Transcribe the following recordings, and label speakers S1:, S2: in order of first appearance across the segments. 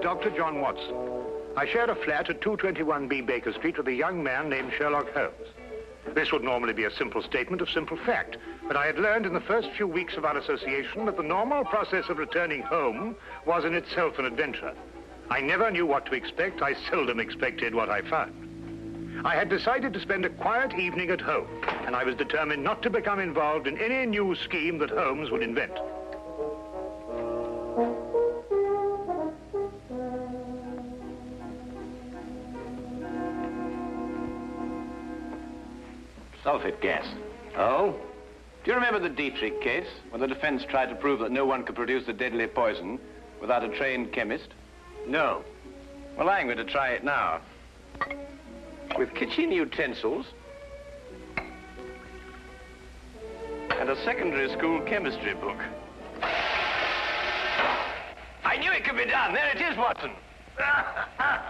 S1: Dr. John Watson. I share a flat at 221B Baker Street with a young man named Sherlock Holmes. This would normally be a simple statement of simple fact, but I had learned in the first few weeks of our association that the normal process of returning home was in itself an adventure. I never knew what to expect. I seldom expected what I found. I had decided to spend a quiet evening at home, and I was determined not to become involved in any new scheme that Holmes would invent.
S2: Sulfate gas.
S3: Oh?
S2: Do you remember the Dietrich case, when the defense tried to prove that no one could produce a deadly poison without a trained chemist?
S3: No.
S2: Well, I'm going to try it now. With kitchen utensils and a secondary school chemistry book. I knew it could be done. There it is, Watson.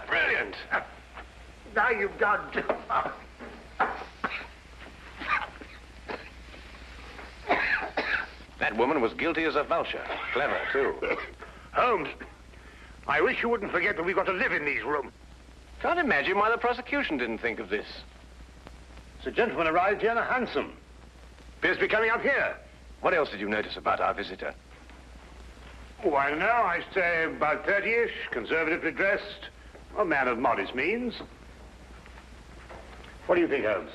S2: Brilliant.
S3: Now you've done.
S2: That woman was guilty as a vulture. Clever, too.
S1: Holmes, I wish you wouldn't forget that we've got to live in these rooms.
S2: Can't imagine why the prosecution didn't think of this.
S3: The gentleman arrived here in a hansom.
S1: Appears to be coming up here.
S2: What else did you notice about our visitor?
S1: Why, no, I say about 30-ish, conservatively dressed, a man of modest means. What do you think, Holmes?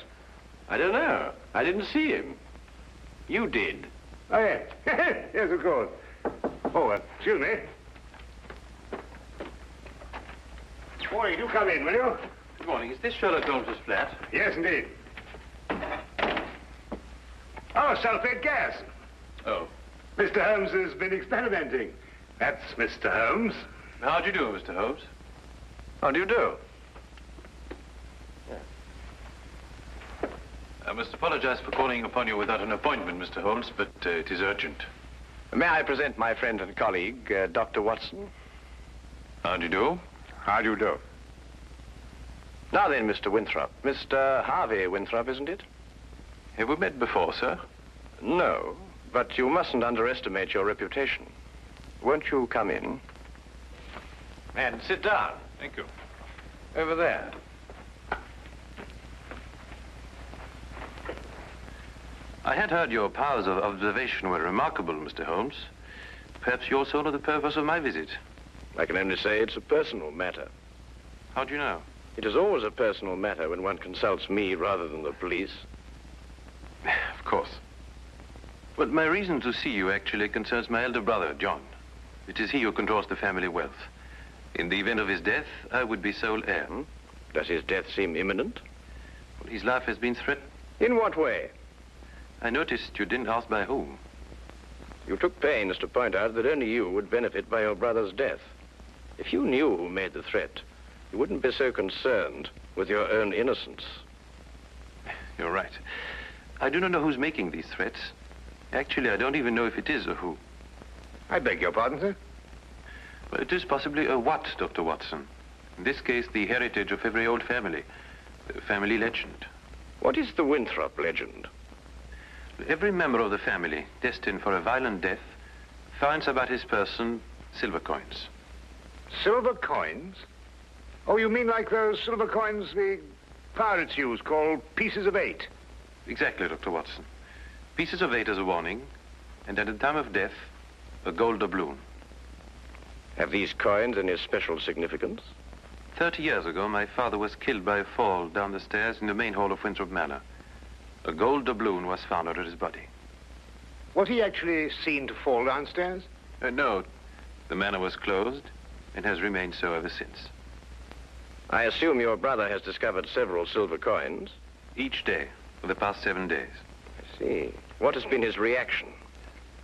S2: I don't know. I didn't see him. You did.
S1: Oh, yes. Yes, of course. Oh, excuse me. Boy, do come in, will you?
S4: Good morning. Is this Sherlock Holmes' flat?
S1: Yes, indeed. Oh, sulfate gas.
S4: Oh.
S1: Mr. Holmes has been experimenting. That's Mr. Holmes.
S4: How do you do, Mr. Holmes?
S2: How do you do?
S4: I must apologize for calling upon you without an appointment, Mr. Holmes, but it is urgent.
S2: May I present my friend and colleague, Dr. Watson?
S4: How do you do?
S1: How do you do?
S2: Now then, Mr. Winthrop. Mr. Harvey Winthrop, isn't it?
S4: Have we met before, sir?
S2: No, but you mustn't underestimate your reputation. Won't you come in? And sit down.
S4: Thank you.
S2: Over there.
S4: I had heard your powers of observation were remarkable, Mr. Holmes. Perhaps you also know the purpose of my visit.
S2: I can only say it's a personal matter.
S4: How do you know?
S2: It is always a personal matter when one consults me rather than the police.
S4: Of course. But my reason to see you actually concerns my elder brother, John. It is he who controls the family wealth. In the event of his death, I would be sole heir.
S2: Does his death seem imminent?
S4: Well, his life has been threatened.
S2: In what way?
S4: I noticed you didn't ask by whom.
S2: You took pains to point out that only you would benefit by your brother's death. If you knew who made the threat, you wouldn't be so concerned with your own innocence.
S4: You're right. I do not know who's making these threats. Actually, I don't even know if it is a who.
S1: I beg your pardon, sir?
S4: Well, it is possibly a what, Dr. Watson. In this case, the heritage of every old family. The family legend.
S2: What is the Winthrop legend?
S4: Every member of the family destined for a violent death finds about his person silver coins.
S1: Silver coins? Oh, you mean like those silver coins the pirates use, called pieces of 8?
S4: Exactly, Dr. Watson. Pieces of 8 as a warning, and at the time of death, a gold doubloon.
S2: Have these coins any special significance?
S4: 30 years ago, my father was killed by a fall down the stairs in the main hall of Winthrop Manor. A gold doubloon was found under his body.
S1: Was he actually seen to fall downstairs?
S4: No. The manor was closed and has remained so ever since.
S2: I assume your brother has discovered several silver coins.
S4: Each day for the past 7 days.
S2: I see. What has been his reaction?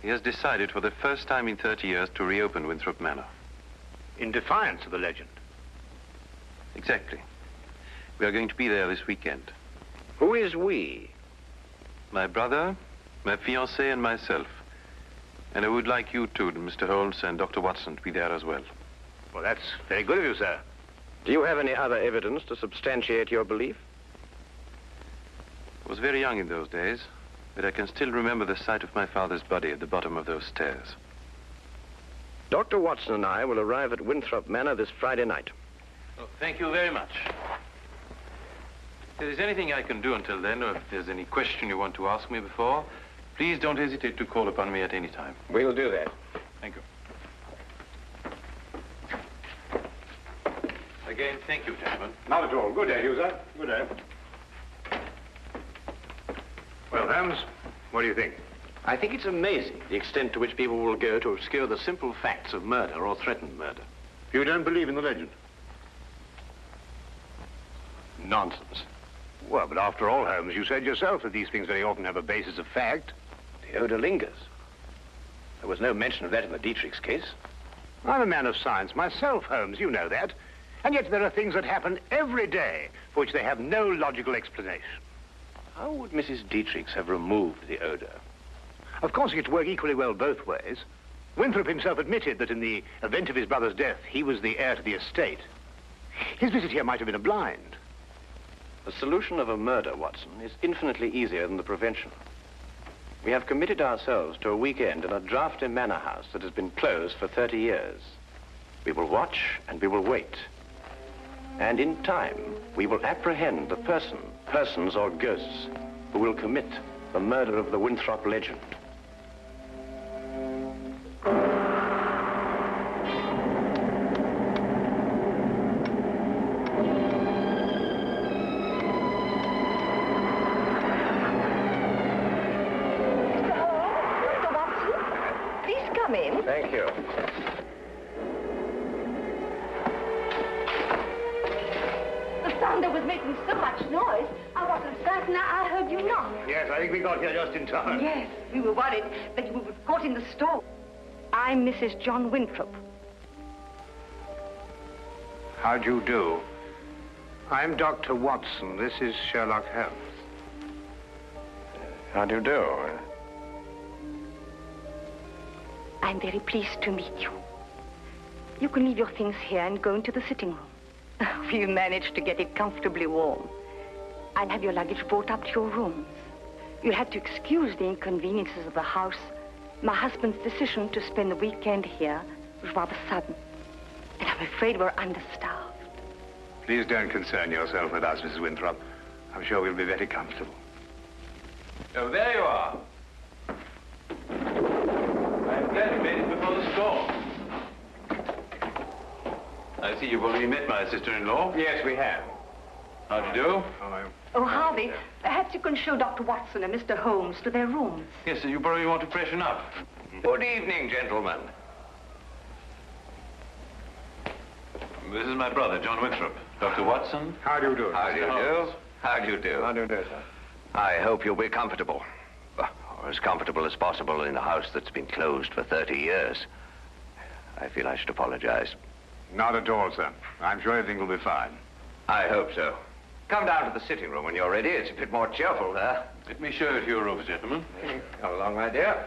S4: He has decided for the first time in 30 years to reopen Winthrop Manor.
S1: In defiance of the legend?
S4: Exactly. We are going to be there this weekend.
S2: Who is we?
S4: My brother, my fiancée, and myself. And I would like you two, Mr. Holmes and Dr. Watson, to be there as well.
S1: Well, that's very good of you, sir.
S2: Do you have any other evidence to substantiate your belief?
S4: I was very young in those days, but I can still remember the sight of my father's body at the bottom of those stairs.
S2: Dr. Watson and I will arrive at Winthrop Manor this Friday night.
S4: Oh, thank you very much. If there is anything I can do until then, or if there's any question you want to ask me before, please don't hesitate to call upon me at any time.
S2: We'll do that.
S4: Thank you. Again, thank you, gentlemen.
S1: Not at all. Good day, you, sir. Good day. Well, Holmes, what do you think?
S2: I think it's amazing the extent to which people will go to obscure the simple facts of murder or threatened murder.
S1: You don't believe in the legend?
S2: Nonsense.
S1: Well, but after all, Holmes, you said yourself that these things very often have a basis of fact.
S2: The odor lingers. There was no mention of that in the Dietrich's case.
S1: I'm a man of science myself, Holmes, you know that. And yet there are things that happen every day for which they have no logical explanation.
S2: How would Mrs. Dietrich's have removed the odor?
S1: Of course, it could work equally well both ways. Winthrop himself admitted that in the event of his brother's death, he was the heir to the estate. His visit here might have been a blind.
S2: The solution of a murder, Watson, is infinitely easier than the prevention. We have committed ourselves to a weekend in a drafty manor house that has been closed for 30 years. We will watch and we will wait. And in time, we will apprehend the persons or ghosts, who will commit the murder of the Winthrop legend. Thank you.
S5: The thunder was making so much noise, I wasn't certain I heard you knock.
S1: Yes, I think we got here just in time.
S5: Yes, we were worried that you were caught in the storm. I'm Mrs. John Winthrop.
S1: How do you do? I'm Dr. Watson. This is Sherlock Holmes.
S2: How do you do?
S5: I'm very pleased to meet you. You can leave your things here and go into the sitting room. We've managed to get it comfortably warm. I'll have your luggage brought up to your rooms. You'll have to excuse the inconveniences of the house. My husband's decision to spend the weekend here was rather sudden. And I'm afraid we're understaffed.
S1: Please don't concern yourself with us, Mrs. Winthrop. I'm sure we'll be very comfortable.
S4: Oh, there you are. I'm glad you made it before the storm. I see you've already met my sister-in-law.
S1: Yes, we have.
S4: How do you do?
S5: Oh, Harvey, perhaps you can show Dr. Watson and Mr. Holmes to their rooms.
S4: Yes, sir, you probably want to freshen up.
S2: Good evening, gentlemen.
S4: This is my brother, John Winthrop. Dr. Watson.
S1: How do you do?
S2: How do you do? How do you do?
S1: How do you do, sir?
S2: I hope you'll be comfortable. Or as comfortable as possible in a house that's been closed for 30 years. I feel I should apologize.
S1: Not at all, sir. I'm sure everything will be fine.
S2: I hope so. Come down to the sitting room when you're ready. It's a bit more cheerful there.
S4: Let me show you to your rooms, gentlemen.
S2: Come along, my dear.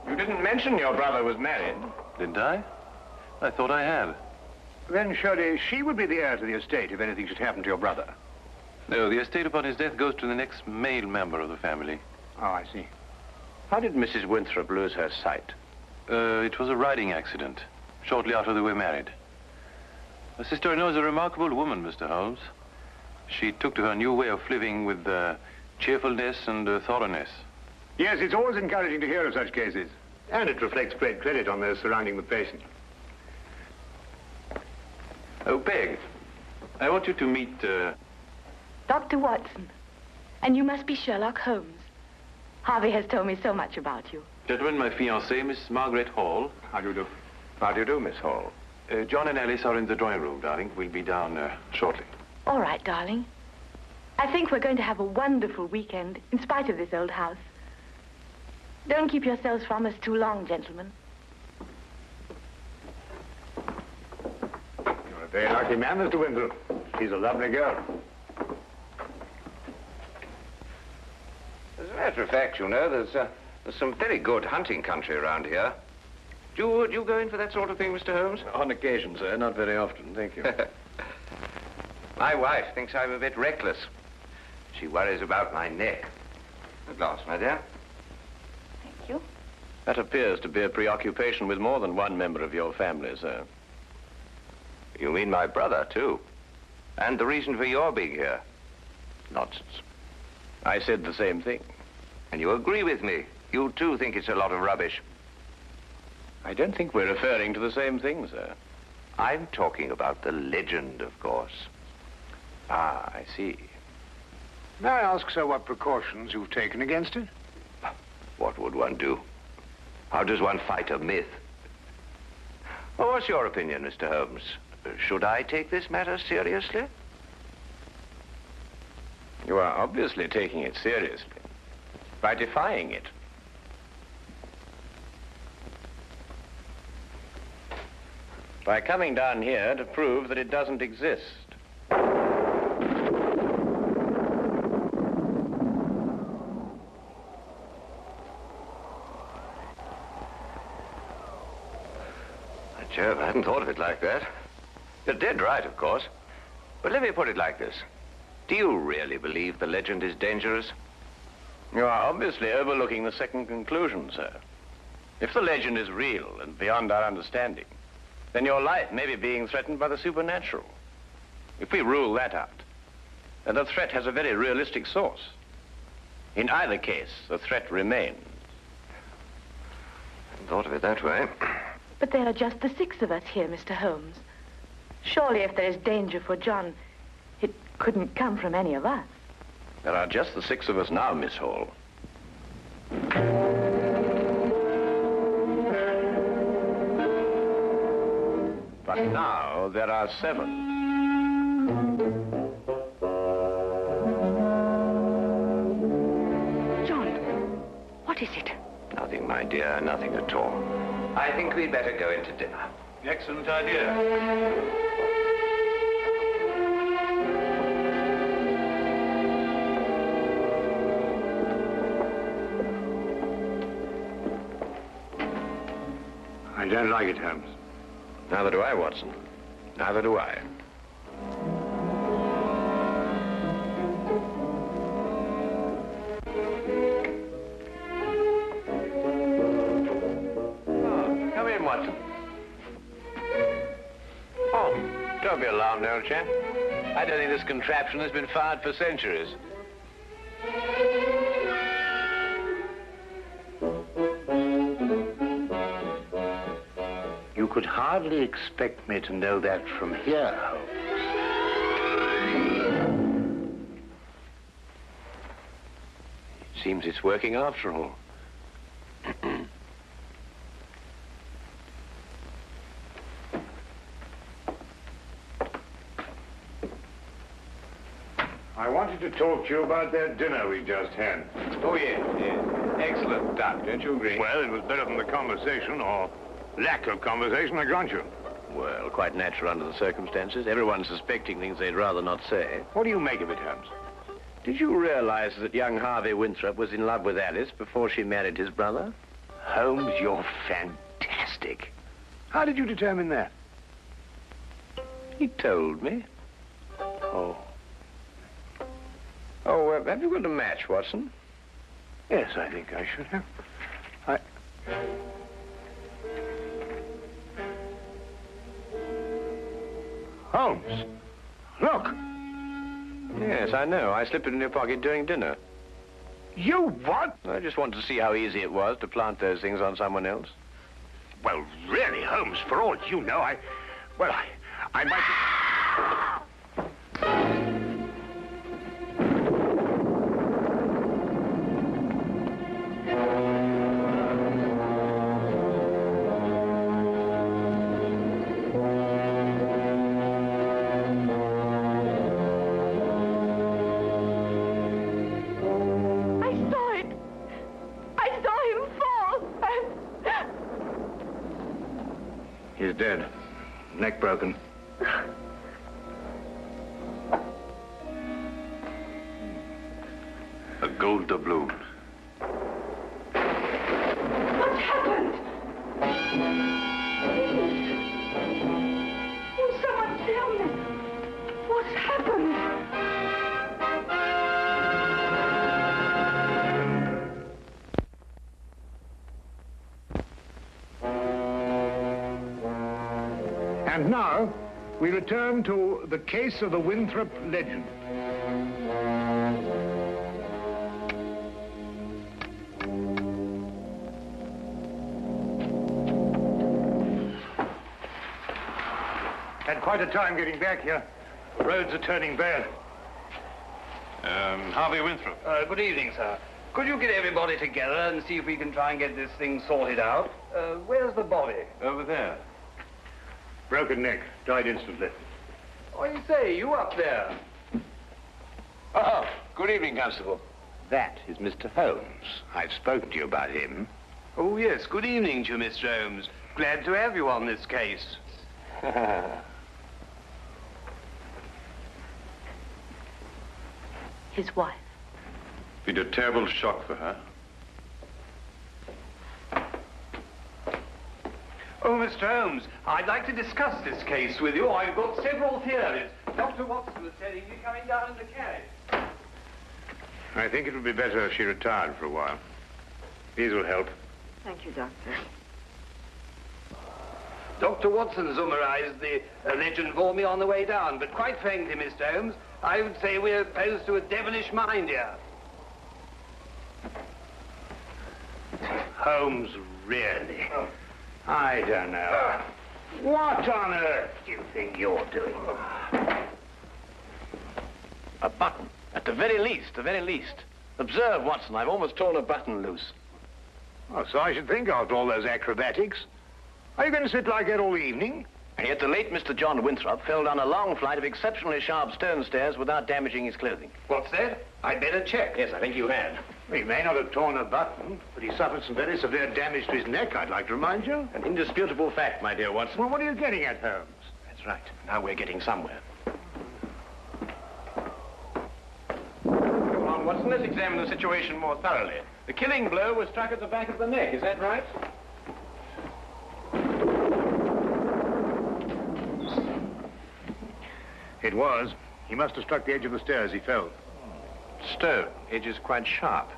S2: You didn't mention your brother was married.
S4: Didn't I? I thought I had.
S1: Then surely she would be the heir to the estate if anything should happen to your brother.
S4: No, the estate upon his death goes to the next male member of the family.
S1: Oh, I see.
S2: How did Mrs. Winthrop lose her sight?
S4: It was a riding accident, shortly after they were married. My sister-in-law is a remarkable woman, Mr. Holmes. She took to her new way of living with cheerfulness and thoroughness.
S1: Yes, it's always encouraging to hear of such cases. And it reflects great credit on those surrounding the patient.
S4: Oh, Peg, I want you to meet...
S5: Dr. Watson. And you must be Sherlock Holmes. Harvey has told me so much about you.
S4: Gentlemen, my fiancée, Miss Margaret Hall.
S1: How do you do?
S2: How do you do, Miss Hall?
S4: John and Alice are in the drawing room, darling. We'll be down shortly.
S5: All right, darling. I think we're going to have a wonderful weekend, in spite of this old house. Don't keep yourselves from us too long, gentlemen.
S1: You're a very lucky man, Mr. Winthrop. She's a lovely girl.
S2: As a matter of fact, you know, there's some very good hunting country around here. Do you go in for that sort of thing, Mr. Holmes?
S4: On occasion, sir. Not very often, thank you.
S6: My wife thinks I'm a bit reckless. She worries about my neck. A glass, my dear.
S5: Thank you.
S2: That appears to be a preoccupation with more than one member of your family, sir.
S6: You mean my brother, too? And the reason for your being here? Nonsense.
S2: I said the same thing.
S6: And you agree with me? You, too, think it's a lot of rubbish?
S2: I don't think we're referring to the same thing, sir.
S6: I'm talking about the legend, of course.
S2: Ah, I see.
S1: May I ask, sir, what precautions you've taken against it?
S6: What would one do? How does one fight a myth? Well, what's your opinion, Mr. Holmes? Should I take this matter seriously?
S2: You are obviously taking it seriously by defying it. By coming down here to prove that it doesn't exist.
S6: Jove, I hadn't thought of it like that. You're dead right, of course. But let me put it like this. Do you really believe the legend is dangerous?
S2: You are obviously overlooking the second conclusion, sir. If the legend is real and beyond our understanding, then your life may be being threatened by the supernatural. If we rule that out, then the threat has a very realistic source. In either case, the threat remains.
S6: I hadn't thought of it that way.
S5: But there are just the 6 of us here, Mr. Holmes. Surely if there is danger for John, it couldn't come from any of us.
S2: There are just the 6 of us now, Miss Hall. But now there are 7.
S5: John, what is it?
S6: Nothing, my dear, nothing at all. I think we'd better go into dinner.
S4: Excellent idea.
S1: I don't like it, Holmes.
S2: Neither do I, Watson. Neither do I. Oh, come in, Watson. Oh, don't be alarmed, old chap. I don't think this contraption has been fired for centuries.
S1: You could hardly expect me to know that from here, Holmes.
S2: It seems it's working after all.
S1: I wanted to talk to you about that dinner we just had.
S2: Oh, yes, yes. Excellent, Doc. Don't you agree?
S1: Well, it was better than the conversation, or lack of conversation, I grant you.
S2: Well, quite natural under the circumstances. Everyone's suspecting things they'd rather not say.
S1: What do you make of it, Holmes?
S2: Did you realize that young Harvey Winthrop was in love with Alice before she married his brother?
S1: Holmes, you're fantastic. How did you determine that?
S2: He told me.
S1: Oh.
S2: Oh, have you got a match, Watson?
S1: Yes, I think I should have. Holmes, look.
S2: Yes, I know. I slipped it in your pocket during dinner.
S1: You what?
S2: I just wanted to see how easy it was to plant those things on someone else.
S1: Well, really, Holmes, for all you know, I might... He's dead. Neck broken.
S4: A gold doubloon.
S5: What's happened? Will someone tell me? What's happened?
S1: And now, we return to the case of the Winthrop legend. Had quite a time getting back here. The roads are turning bad.
S4: Harvey Winthrop.
S7: Good evening, sir. Could you get everybody together and see if we can try and get this thing sorted out? Where's the body?
S4: Over there.
S1: Broken neck. Died instantly.
S7: What do you say? You up there?
S6: Oh, good evening, Constable. That is Mr. Holmes. I've spoken to you about him.
S7: Oh, yes. Good evening to you, Mr. Holmes. Glad to have you on this case.
S5: His wife.
S4: Been a terrible shock for her.
S7: Oh, Mr. Holmes, I'd like to discuss this case with you. I've got several theories. Dr. Watson was telling me coming down in the carriage.
S1: I think it would be better if she retired for a while. These will help.
S5: Thank you, Doctor.
S7: Dr. Watson summarized the legend for me on the way down, but quite frankly, Mr. Holmes, I would say we're opposed to a devilish mind here.
S1: Holmes, really? I don't know. What on earth do you think you're doing?
S2: A button. At the very least, the very least. Observe, Watson, I've almost torn a button loose.
S1: Oh, so I should think after all those acrobatics. Are you going to sit like that all evening?
S2: And yet the late Mr. John Winthrop fell down a long flight of exceptionally sharp stone stairs without damaging his clothing.
S7: What's that? I'd better check.
S2: Yes, I think you had.
S1: He may not have torn a button, but he suffered some very severe damage to his neck, I'd like to remind you.
S2: An indisputable fact, my dear Watson.
S1: Well, what are you getting at, Holmes?
S2: That's right. Now we're getting somewhere. Come on, Watson, let's examine the situation more thoroughly. The killing blow was struck at the back of the neck, is that right?
S1: It was. He must have struck the edge of the stairs. He fell.
S2: Stone. Edge is quite sharp.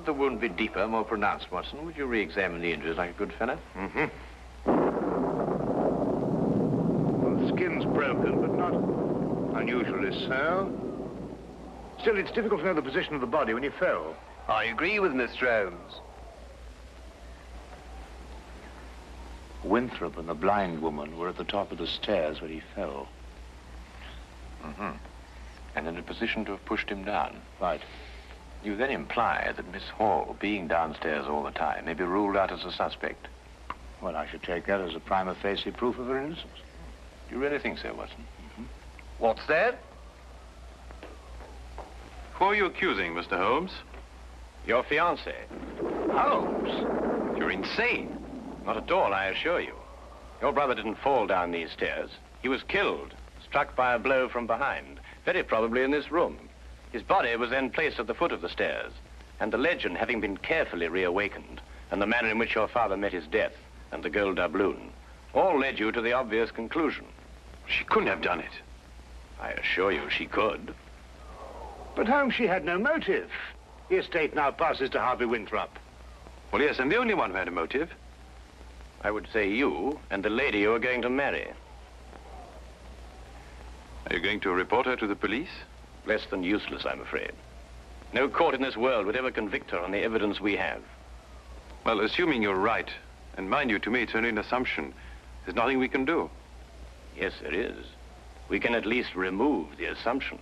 S2: The wound be deeper, more pronounced, Watson. Would you re-examine the injuries like a good fellow?
S1: Mm-hmm. Well, the skin's broken, but not unusually so. Still, it's difficult to know the position of the body when he fell.
S7: I agree with Mr. Holmes.
S3: Winthrop and the blind woman were at the top of the stairs when he fell.
S2: Mm-hmm. And in a position to have pushed him down.
S3: Right.
S2: You then imply that Miss Hall, being downstairs all the time, may be ruled out as a suspect.
S3: Well, I should take that as a prima facie proof of her innocence.
S2: Do you really think so, Watson?
S7: Mm-hmm. What's that?
S4: Who are you accusing, Mr. Holmes?
S2: Your fiancé.
S1: Holmes!
S2: You're insane. Not at all, I assure you. Your brother didn't fall down these stairs. He was killed, struck by a blow from behind, very probably in this room. His body was then placed at the foot of the stairs, and the legend having been carefully reawakened, and the manner in which your father met his death, and the gold doubloon, all led you to the obvious conclusion.
S4: She couldn't have done it.
S2: I assure you she could.
S1: But Holmes, she had no motive. The estate now passes to Harvey Winthrop.
S4: Well, yes, I'm the only one who had a motive.
S2: I would say you and the lady you are going to marry.
S4: Are you going to report her to the police?
S2: Less than useless, I'm afraid. No court in this world would ever convict her on the evidence we have.
S4: Well, assuming you're right, and mind you, to me, it's only an assumption, there's nothing we can do.
S2: Yes, there is. We can at least remove the assumption.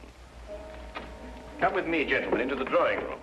S2: Come with me, gentlemen, into the drawing room.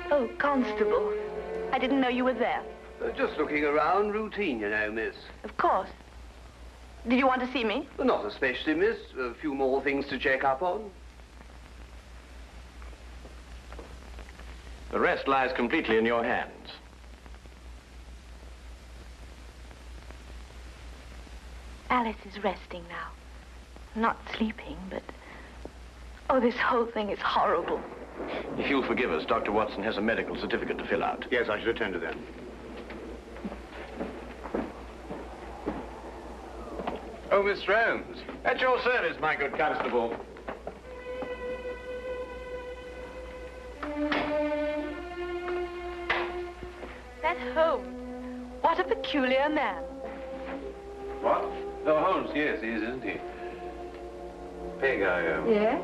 S5: Oh, Constable. I didn't know you were there.
S7: Just looking around, routine, you know, miss.
S5: Of course. Did you want to see me?
S7: Not especially, miss. A few more things to check up on.
S2: The rest lies completely in your hands.
S5: Alice is resting now. Not sleeping, but... Oh, this whole thing is horrible.
S2: If you'll forgive us, Dr. Watson has a medical certificate to fill out.
S1: Yes, I should attend to that.
S2: Oh, Mr. Holmes. At your service, my good constable.
S5: That Holmes. What a peculiar man.
S4: What? Oh, Holmes, yes, he is, isn't he? Peg,
S5: Yes?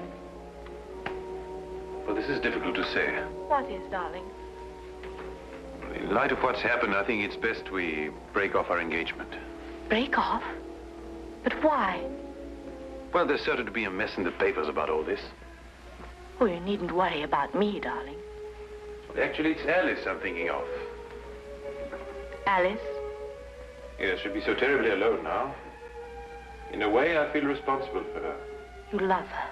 S4: Well, this is difficult to say.
S5: What is, darling?
S4: In light of what's happened, I think it's best we break off our engagement.
S5: Break off? But why?
S4: Well, there's certain to be a mess in the papers about all this.
S5: Oh, you needn't worry about me, darling.
S4: Actually, it's Alice I'm thinking of.
S5: Alice?
S4: Yes, she'll be so terribly alone now. In a way, I feel responsible for her.
S5: You love her.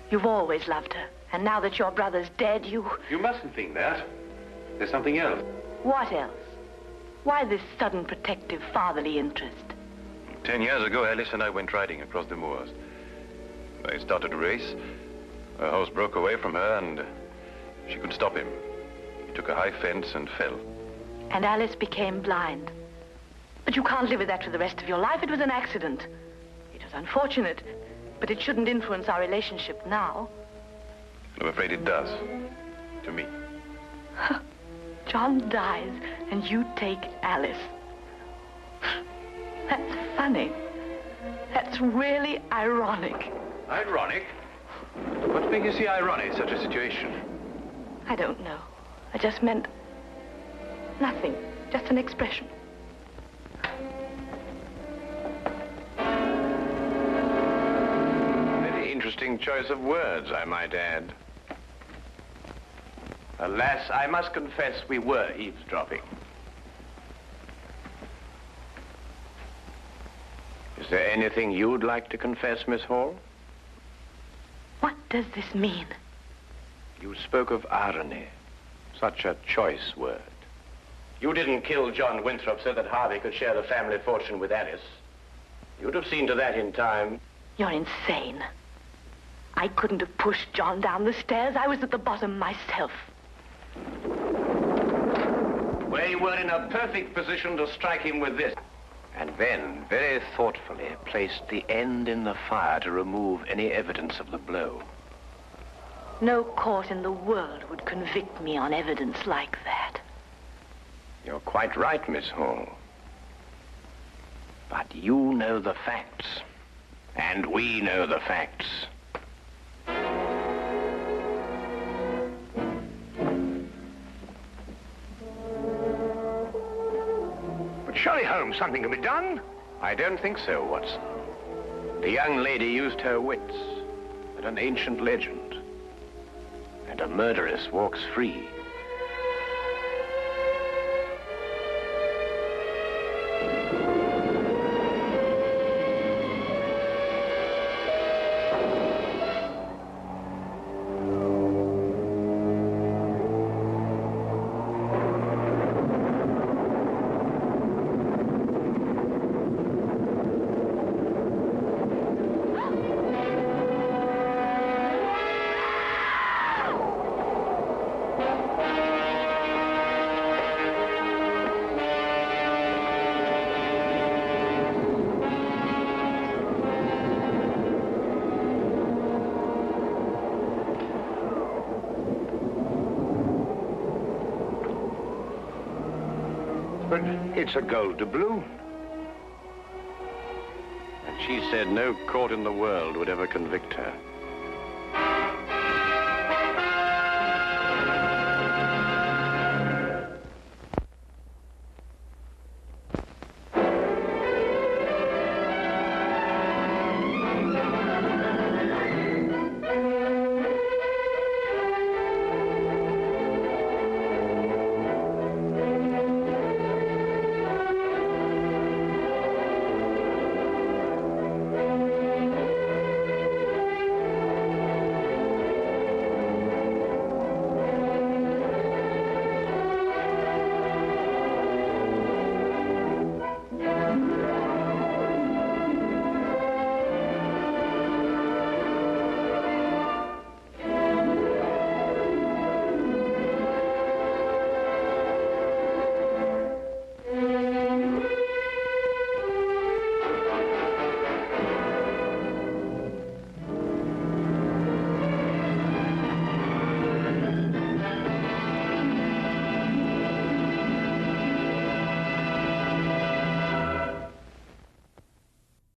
S5: You've always loved her. And now that your brother's dead, you...
S4: You mustn't think that. There's something else.
S5: What else? Why this sudden protective fatherly interest?
S4: 10 years ago, Alice and I went riding across the moors. I started a race. Her horse broke away from her, and she couldn't stop him. He took a high fence and fell.
S5: And Alice became blind. But you can't live with that for the rest of your life. It was an accident. It was unfortunate, but it shouldn't influence our relationship now.
S4: I'm afraid it does. To me.
S5: John dies, and you take Alice. That's funny. That's really ironic.
S4: Ironic? What makes you see irony in such a situation?
S5: I don't know. I just meant nothing. Just an expression.
S2: Very interesting choice of words, I might add. Alas, I must confess we were eavesdropping. Is there anything you'd like to confess, Miss Hall?
S5: What does this mean?
S2: You spoke of irony. Such a choice word. You didn't kill John Winthrop so that Harvey could share the family fortune with Alice. You'd have seen to that in time.
S5: You're insane. I couldn't have pushed John down the stairs. I was at the bottom myself.
S2: We were in a perfect position to strike him with this. And then, very thoughtfully, placed the end in the fire to remove any evidence of the blow.
S5: No court in the world would convict me on evidence like that.
S2: You're quite right, Miss Hall. But you know the facts. And we know the facts.
S1: But surely, Holmes, something can be done.
S2: I don't think so, Watson. The young lady used her wits at an ancient legend. And a murderess walks free.
S1: But it's a gold doubloon.
S2: And she said no court in the world would ever convict her.